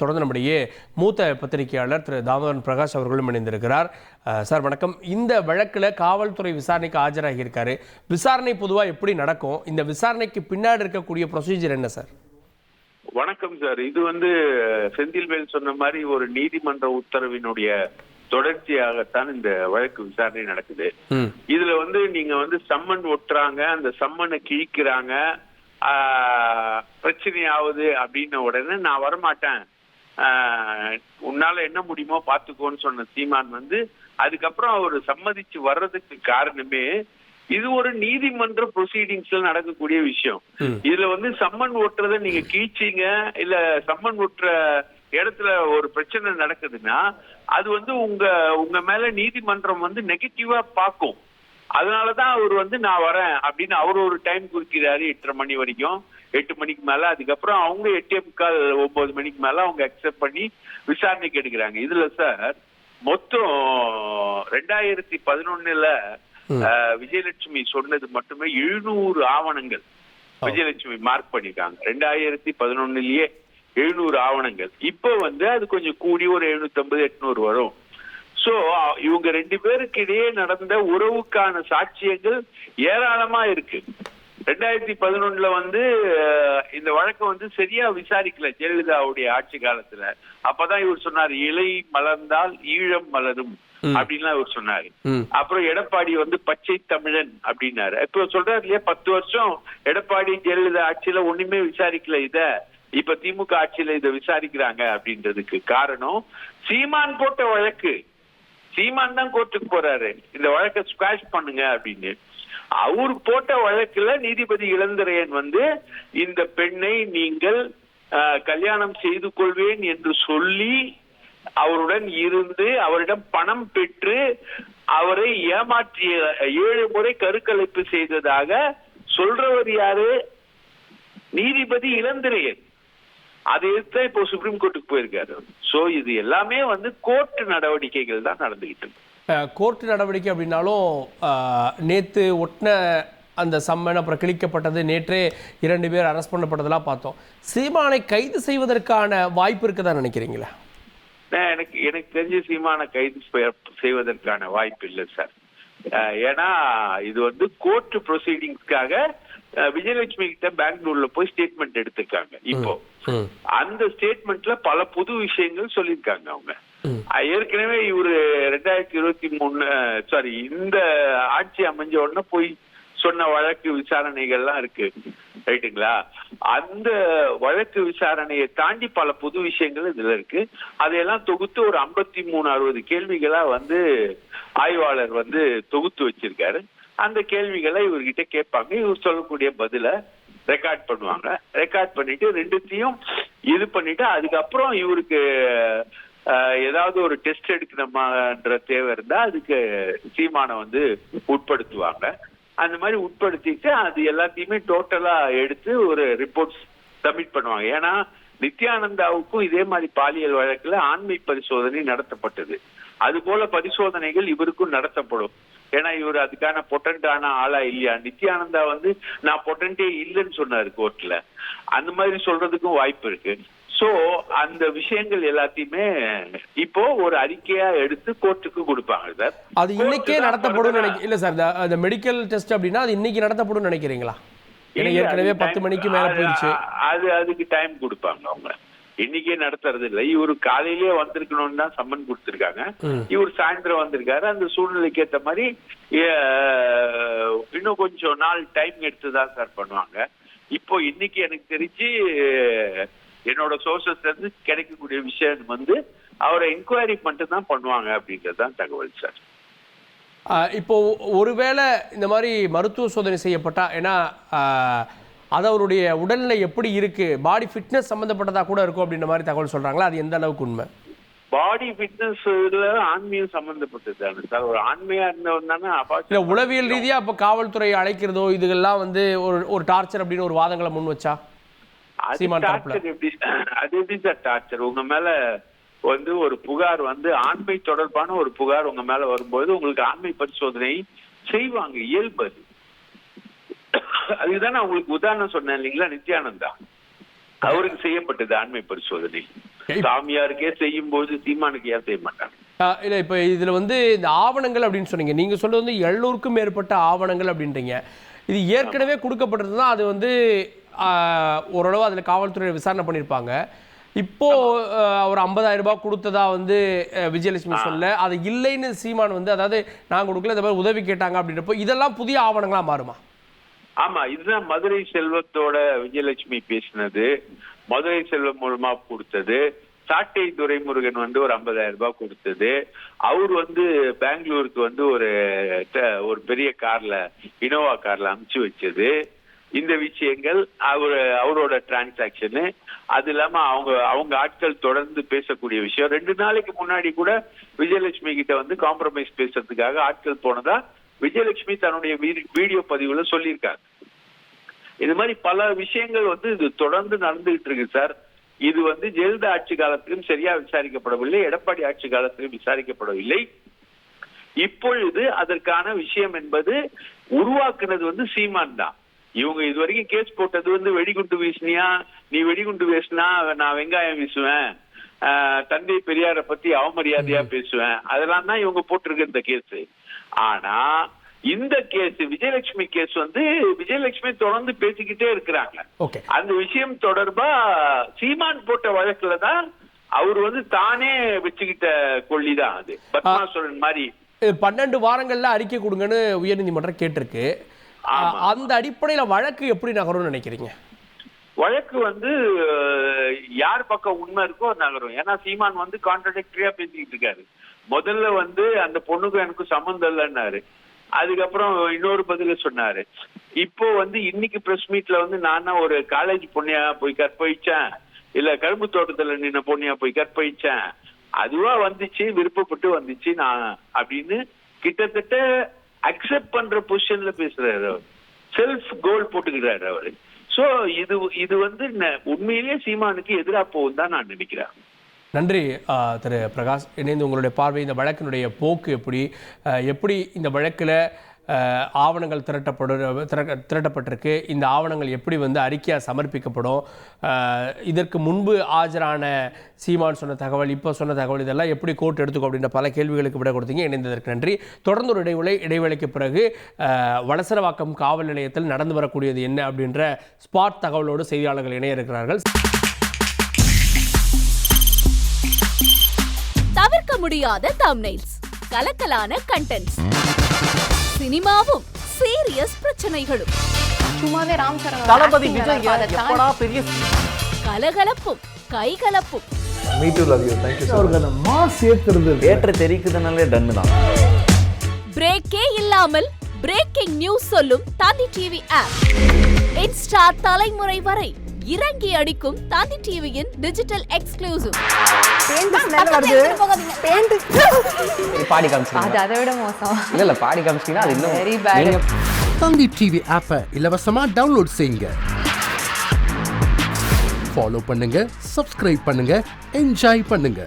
தொடர்ந்து நம்முடைய மூத்த பத்திரிகையாளர் திரு தாமோதரன் பிரகாஷ் அவர்களும் இணைந்திருக்கிறார். சார் வணக்கம். இந்த வழக்கில் காவல்துறை விசாரணைக்கு ஆஜராகி இருக்காரு. விசாரணை பொதுவாக எப்படி நடக்கும்? இந்த விசாரணைக்கு பின்னாடி இருக்கக்கூடிய ப்ரொசீஜர் என்ன சார்? வணக்கம் சார். இது செந்தில்வேல் சொன்ன மாதிரி ஒரு நீதிமன்ற உத்தரவினுடைய தொடர்ச்சியாகத்தான் இந்த வழக்கு விசாரணை நடக்குது. இதுல நீங்க சம்மன் ஒட்டுறாங்க, அந்த சம்மனை கிழிக்கிறாங்க, பிரச்சனை ஆகுது அப்படின்ன உடனே நான் வரமாட்டேன், உன்னால என்ன முடியுமோ பாத்துக்கோன்னு சொன்ன சீமான் அதுக்கப்புறம் அவர் சம்மதிச்சு வர்றதுக்கு காரணமே இது ஒரு நீதிமன்ற ப்ரொசீடிங்ஸ்ல நடக்கக்கூடிய விஷயம். இதுல சம்மன் ஓட்டுறத நீங்க கீழ்ச்சிங்க இல்ல சம்மன் ஓட்டுற இடத்துல ஒரு பிரச்சனை நடக்குதுன்னா அது உங்க மேல நீதிமன்றம் நெகட்டிவா பார்க்கும். அதனாலதான் அவர் நான் வரேன் அப்படின்னு அவர் ஒரு டைம் குறிக்கிறாரு, 8:30 மணி வரைக்கும், 8 மணிக்கு மேல. அதுக்கப்புறம் அவங்க 8:45 9 மணிக்கு மேல அவங்க அக்செப்ட் பண்ணி விசாரணைக்கு எடுக்கிறாங்க. இதுல சார் மொத்தம் 2011 விஜயலட்சுமி சொன்னது மட்டுமே 700 ஆவணங்கள் விஜயலட்சுமி மார்க் பண்ணிருக்காங்க. 2011 700 ஆவணங்கள். இப்போ அது கொஞ்சம் கூடி ஒரு 750 800 வரும். சோ இவங்க 2 பேருக்கு இடையே நடந்த உறவுக்கான சாட்சியங்கள் ஏராளமா இருக்கு. 2011 இந்த வழக்கை சரியா விசாரிக்கல ஜெயலலிதாவுடைய ஆட்சி காலத்துல. அப்பதான் இவர் சொன்னார், இலை மலர்ந்தால் ஈழம் மலரும் அப்படின்லாம் இவர் சொன்னாரு. அப்புறம் எடப்பாடி பச்சை தமிழன் அப்படின்னாரு. இப்ப சொல்றாரு இல்லையா, 10 வருஷம் எடப்பாடி ஜெயலலிதா ஆட்சியில ஒண்ணுமே விசாரிக்கல, இப்ப திமுக ஆட்சியில இதை விசாரிக்கிறாங்க அப்படின்றதுக்கு காரணம் சீமான் போட்ட வழக்கு. சீமான் தான் கோர்ட்டுக்கு போறாரு, இந்த வழக்கை ஸ்குவாஷ் பண்ணுங்க அப்படின்னு. அவர் போட்ட வழக்குல நீதிபதி இளந்திரையன் இந்த பெண்ணை நீங்கள் கல்யாணம் செய்து கொள்வேன் என்று சொல்லி அவருடன் இருந்து அவரிடம் பணம் பெற்று அவரை ஏமாற்றிய 7 முறை கருக்கலைப்பு செய்ததாக சொல்றவர் யாரு? நீதிபதி இளந்திரையன். அதை எடுத்து இப்போ சுப்ரீம் கோர்ட்டுக்கு போயிருக்காரு. சோ இது எல்லாமே கோர்ட் நடவடிக்கைகள் தான் நடந்துகிட்டு இருக்கு. கோர்ட் நடவடிக்கை அப்படின்னாலும் நேத்து ஒட்டின அந்த சம்மன் அப்புறம் கிழிக்கப்பட்டது, நேற்றே 2 பேர் அரெஸ்ட் பண்ணப்பட்டதெல்லாம் பார்த்தோம். சீமானை கைது செய்வதற்கான வாய்ப்பு இருக்குதா நினைக்கிறீங்களா? எனக்கு தெரிஞ்ச சீமானை கைது செய்வதற்கான வாய்ப்பு இல்லை சார். ஏன்னா இது கோர்ட் ப்ரொசீடிங்ஸ்க்காக விஜயலட்சுமி கிட்ட பெங்களூர்ல போய் ஸ்டேட்மெண்ட் எடுத்திருக்காங்க. இப்போ அந்த ஸ்டேட்மெண்ட்ல பல புது விஷயங்கள் சொல்லியிருக்காங்க அவங்க. ஏற்கனவே இவரு 2023 இந்த ஆட்சி அமைஞ்ச உடனே போய் சொன்ன வழக்கு விசாரணைகள்லாம் இருக்கு, ரைட்டுங்களா? அந்த வழக்கு விசாரணையை தாண்டி பல புது விஷயங்கள் இதுல இருக்கு. அதையெல்லாம் தொகுத்து ஒரு 53-60 கேள்விகளா ஆய்வாளர் தொகுத்து வச்சிருக்காரு. அந்த கேள்விகளை இவர்கிட்ட கேட்பாங்க. இவர் சொல்லக்கூடிய பதில ரெக்கார்ட் பண்ணுவாங்க. ரெக்கார்ட் பண்ணிட்டு 2த்தையும் இது பண்ணிட்டு அதுக்கப்புறம் இவருக்கு ஏதாவது ஒரு டெஸ்ட் எடுக்கணுமான்ற தேவை இருந்தா அதுக்கு சீமானை உட்படுத்துவாங்க. அந்த மாதிரி உட்படுத்திட்டு அது எல்லாத்தையுமே டோட்டலா எடுத்து ஒரு ரிப்போர்ட் சப்மிட் பண்ணுவாங்க. ஏன்னா நித்யானந்தாவுக்கும் இதே மாதிரி பாலியல் வழக்குல ஆண்மை பரிசோதனை நடத்தப்பட்டது. அது போல பரிசோதனைகள் இவருக்கும் நடத்தப்படும். ஏன்னா இவர் அதுக்கான பொட்டன்டான ஆளா இல்லையா? நித்யானந்தா நான் பொட்டன்டே இல்லைன்னு சொன்னாரு கோர்ட்ல. அந்த மாதிரி சொல்றதுக்கும் வாய்ப்பு இருக்கு. சோ அந்த விஷயங்கள் எல்லாத்தையுமே இப்போ ஒரு அறிக்கையா எடுத்து கோர்ட்டுக்கு கொடுப்பாங்க சார். அது இன்னைக்கே நடத்தப்படும் இல்ல சார்? அந்த மெடிக்கல் டெஸ்ட் அப்படின்னா அது இன்னைக்கு நடத்தப்படும் நினைக்கிறீங்களா? ஏற்கனவே 10 மணிக்கு மேல போயிடுச்சு. அதுக்கு டைம் கொடுப்பாங்க அவங்க. இன்னைக்கே நடத்துறது இல்லை. இவரு காலையிலேயே வந்திருக்கணும்னு தான் சம்மன் கொடுத்திருக்காங்க. இவர் சாயந்தரம் வந்திருக்காரு. அந்த சூழ்நிலைக்கு ஏற்ற மாதிரி இன்னும் கொஞ்சம் நாள் டைம் எடுத்துதான் சார் பண்ணுவாங்க. இப்போ இன்னைக்கு எனக்கு தெரிஞ்சு என்னோட சோர்சஸ் கிடைக்கக்கூடிய விஷயம் அவரை என்கொயரி மட்டும் தான் பண்ணுவாங்க அப்படின்றதுதான் தகவல் சார். இப்போ ஒருவேளை இந்த மாதிரி மருத்துவ சோதனை செய்யப்பட்டா, ஏன்னா அது அவருடைய உடல்நிலை எப்படி இருக்கு, பாடி ஃபிட்னஸ் சம்பந்தப்பட்டதா கூட இருக்கும் அப்படின்ற மாதிரி தகவல் சொல்றாங்களா? அது எந்த அளவுக்கு உண்மை? பாடி ஃபிட்னஸ் ஆன்மீகம் சம்பந்தப்பட்டது சார். ஒரு ஆன்மையா இருந்தவன் தானே உளவியல் ரீதியா அப்ப காவல்துறை அழைக்கிறதோ இதெல்லாம் ஒரு டார்ச்சர் அப்படின்னு ஒரு வாதங்களை முன் வச்சா அது எப்படி சார் டார்ச்சர்? உங்க மேல ஒரு புகார் ஆண்மை தொடர்பான ஒரு புகார் உங்க மேல வரும்போது உங்களுக்கு ஆண்மை பரிசோதனை செய்வாங்க, இயல்பு. அதுதான் நான் உங்களுக்கு உதாரணம் சொன்னேன் இல்லைங்களா, நித்யானந்தா அவருக்கு செய்யப்பட்டது ஆண்மை பரிசோதனை. சாமியாருக்கே செய்யும் போது சீமானுக்கு ஏன் செய்ய மாட்டாங்க? இல்ல இப்ப இதுல வந்து இந்த ஆவணங்கள் அப்படின்னு சொன்னீங்க, நீங்க சொல்றது வந்து 700க்கும் மேற்பட்ட ஆவணங்கள் அப்படின்றீங்க. இது ஏற்கனவே கொடுக்கப்பட்டிருந்தா அது வந்து ஓரளவு அதுல காவல்துறை விசாரணை பண்ணியிருப்பாங்க. இப்போ ஒரு 50,000 ரூபாய் கொடுத்ததா வந்து விஜயலட்சுமி சொல்ல, அது இல்லைன்னு சீமான் வந்து, அதாவது நான் கொடுக்கல, இந்த மாதிரி உதவி கேட்டாங்க அப்படின்றப்போ இதெல்லாம் புதிய ஆவணங்களா மாறுமா? ஆமா, இதுதான் மதுரை செல்வத்தோட விஜயலட்சுமி பேசினது, மதுரை செல்வம் மூலமா கொடுத்தது, சாட்டை துரைமுருகன் வந்து ஒரு 50,000 ரூபாய் கொடுத்தது, அவர் வந்து பெங்களூருக்கு வந்து ஒரு பெரிய கார்ல, இனோவா கார்ல அனுப்பிச்சு வச்சது, இந்த விஷயங்கள் அவரோட டிரான்சாக்சனு. அது இல்லாம அவங்க ஆட்கள் தொடர்ந்து பேசக்கூடிய விஷயம். 2 நாளைக்கு முன்னாடி கூட விஜயலட்சுமி கிட்ட வந்து காம்ப்ரமைஸ் பேசுறதுக்காக ஆட்கள் போனதா விஜயலட்சுமி தன்னுடைய வீடியோ பதிவுல சொல்லியிருக்காங்க. இது மாதிரி பல விஷயங்கள் வந்து இது தொடர்ந்து நடந்துகிட்டு இருக்கு சார். இது வந்து ஜெயலலிதா ஆட்சி காலத்திலும் சரியா விசாரிக்கப்படவில்லை, எடப்பாடி ஆட்சி காலத்திலும் விசாரிக்கப்படவில்லை. இப்பொழுது அதற்கான விஷயம் என்பது உருவாக்குனது வந்து சீமான் தான். இவங்க இது வரைக்கும் கேஸ் போட்டது வந்து வெடிகுண்டு வீசினியா, நீ வெடிகுண்டு வீசினா நான் வெங்காயம் வீசுவேன், தந்தை பெரியாரை பத்தி அவமரியாதையா பேசுவேன், அதெல்லாம் தான் இவங்க போட்டிருக்க இந்த கேஸ். ஆனா இந்த கேஸ் விஜயலட்சுமி கேஸ் வந்து விஜயலட்சுமி தொடர்ந்து பேசிக்கிட்டே இருக்கிறாங்க. அந்த விஷயம் தொடர்பா சீமான் போட்ட வழக்குல தான் அவர் வந்து தானே வச்சுக்கிட்ட கொள்ளிதான் அது. பத்மாசுரன் மாதிரி 12 வாரங்கள்ல அறிக்கை கொடுங்கன்னு உயர்நீதிமன்றம் கேட்டிருக்கு. அந்த அடிப்படையில வழக்கு எப்படி நகரும்னு நினைக்கிறீங்க? வழக்கு வந்து யார் பக்கம் உண்மை இருக்கோ நகரும். ஏன்னா சீமான் வந்து கான்ட்ரடிக்டரியா பேசிக்கிட்டு இருக்காரு. முதல்ல வந்து அந்த பொண்ணுக்கு எனக்கு சம்மந்தம் இல்லைன்னாரு, அதுக்கப்புறம் இன்னொரு பதில சொன்னாரு. இப்போ வந்து இன்னைக்கு பிரஸ் மீட்ல வந்து நான் ஒரு காலேஜ் பொண்ணியா போய் கற்பழிச்சேன், இல்ல கரும்பு தோட்டத்துல நின்ன பொண்ணியா போய் கற்பழிச்சேன், அதுவா வந்துச்சு, விருப்பப்பட்டு வந்துச்சு நான் அப்படின்னு கிட்டத்தட்ட அக்செப்ட் பண்ற பொசிஷன்ல பேசுறாரு. அவர் செல்ஃப் கோல் போட்டுக்கிறாரு அவரு. சோ இது வந்து உண்மையிலேயே சீமானுக்கு எதிராக போகும் தான் நான் நினைக்கிறேன். நன்றி திரு பிரகாஷ். இணைந்து உங்களுடைய பார்வை, இந்த வழக்கினுடைய போக்கு எப்படி இந்த வழக்கில் ஆவணங்கள் திரட்டப்பட்டிருக்கு, இந்த ஆவணங்கள் எப்படி வந்து அறிக்கையாக சமர்ப்பிக்கப்படும், இதற்கு முன்பு ஆஜரான சீமான் சொன்ன தகவல், இப்போ சொன்ன தகவல், இதெல்லாம் எப்படி கோர்ட் எடுத்துக்கோ அப்படின்ற பல கேள்விகளுக்கு விட கொடுத்தீங்க. இணைந்ததற்கு நன்றி. தொடர்ந்து ஒரு இடைவேளைக்கு பிறகு வளசரவாக்கம் காவல் நிலையத்தில் நடந்து வரக்கூடியது என்ன அப்படின்ற ஸ்பாட் தகவலோடு செய்தியாளர்கள் இணைய இருக்கிறார்கள். தவிர்க்க முடியாத தம்ப்நெயில்ஸ், கலக்கலான கண்டென்ட்ஸ், சினிமாவும் சீரியஸ் பிரச்சனைகளும், சும்மாவே ராம் சரண் தளபதி விஜய் எப்படா பெரிய கலகலப்பும் கைகலப்பும். Me too love you. Thank you sir. அவர்களை மாஸ் ஏத்துறது தியேட்டர் தெரிக்குதுனாலே டன் தான். பிரேக்கே இல்லாமல் பிரேக்கிங் நியூஸ் சொல்லும் தந்தி டிவி ஆப். இன்ஸ்டா தலைமுறை வரை இறங்கி அடிக்கும் தந்தி டிவியின் டிஜிட்டல் எக்ஸ்க்ளூசிவ். பாடி காமிச்சீங்க, அது அதை விட மோசம். இல்ல பாடி காமிச்சீங்கன்னா அது இன்னும் வெரி பேட். தந்தி டிவி ஆப்பை இலவசமா டவுன்லோட் செய்யுங்க, ஃபாலோ பண்ணுங்க, சப்ஸ்கிரைப் பண்ணுங்க, என்ஜாய் பண்ணுங்க.